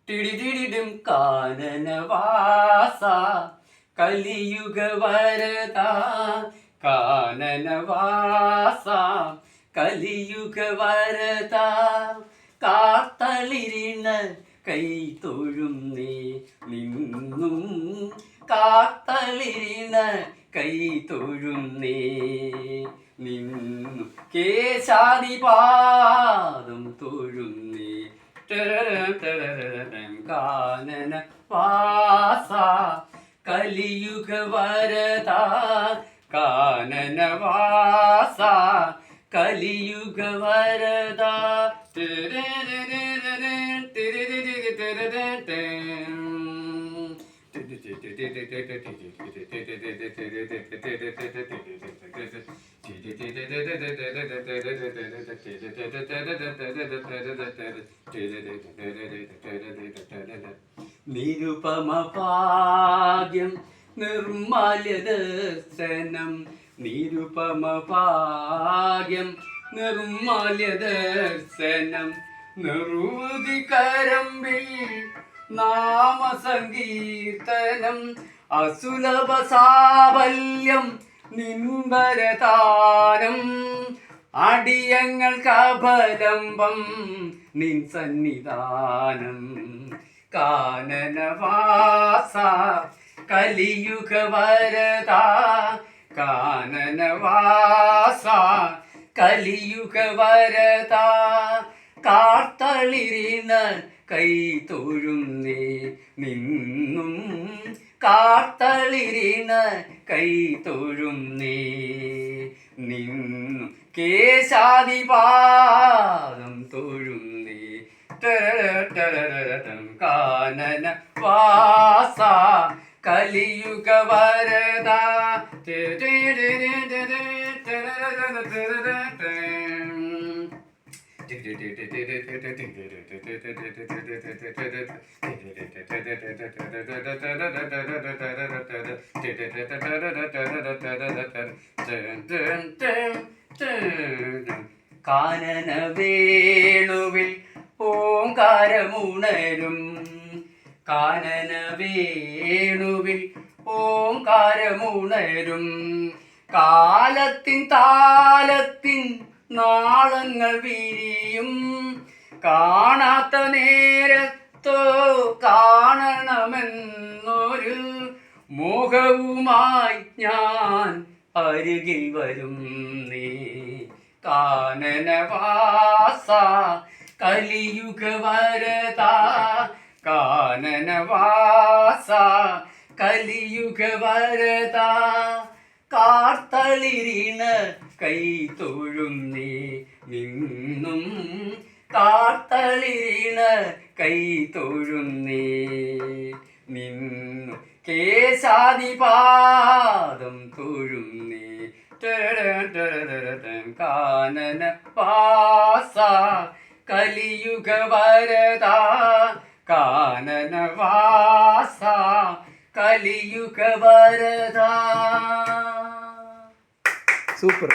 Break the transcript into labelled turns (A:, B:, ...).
A: ടിടിടിടിടും കാനനവാസ കലിയുഗ വരദ കാനനവാസ കലിയുഗ വരദ കാത്തളിരിണ കൈ തൊഴുന്നേ നിന്നും കാത്തളിരിണ കൈ തൊഴുന്നേ നിന്നും കേശാദിപാദം തൊഴുന്നേ കാനന വാസ കലിയുഗ വരദ കാനന വാസ കലിയുഗ വരദ നിരുപമ ഭാഗ്യം നിർമ്മല്യ ദർശനം നിരുപമ ഭാഗ്യം നിർമ്മല്യ ദർശനം നിർവൃതി കരമ്പിൽ നാമസങ്കീർത്തനം അസുലഭ സാഫല്യം നിൻവരദാനം അടിയങ്ങൾക്ക് അപലംബം നിൻ സന്നിധാനം കാനനവാസ കലിയുഗ വരദ കാനനവാസ കലിയുഗ വരദ കാത്തളിരിന കൈ തൊഴുന്നേ നിന്നും കാത്തളിരിന കൈ തൊഴുന്നേ നിന്നും കേശാദിപാദം തൊഴുന്നേ കാനന വാസ കലിയുഗ വരദ കാനന വേണുവിൽ ഓംകാരമുണരും കാനന വേണുവിൽ ഓംകാരമുണരും കാലത്തിൻ താലത്തിൻ നാളങ്ങൾ വിരിയും കാണാത്ത നേരത്തോ കാണണമെന്നൊരു മോഹവുമായി ഞാൻ അരികിൽ വരും നീ കാനനവാസ കലിയുഗ വരദ കാനനവാസ കലിയുഗ വരദ കാത്തളിരിണ കൈ തൊഴുന്നേ നിന്നും കാത്തളിരിണ കൈ തൊഴുന്നേ നിന്നും കേശാദിപാദം തൊഴുന്നേ കാനന വാസ കലിയുഗ വരദ കാനന വാസ കലിയുഗ വരദ.
B: സൂപ്പർ.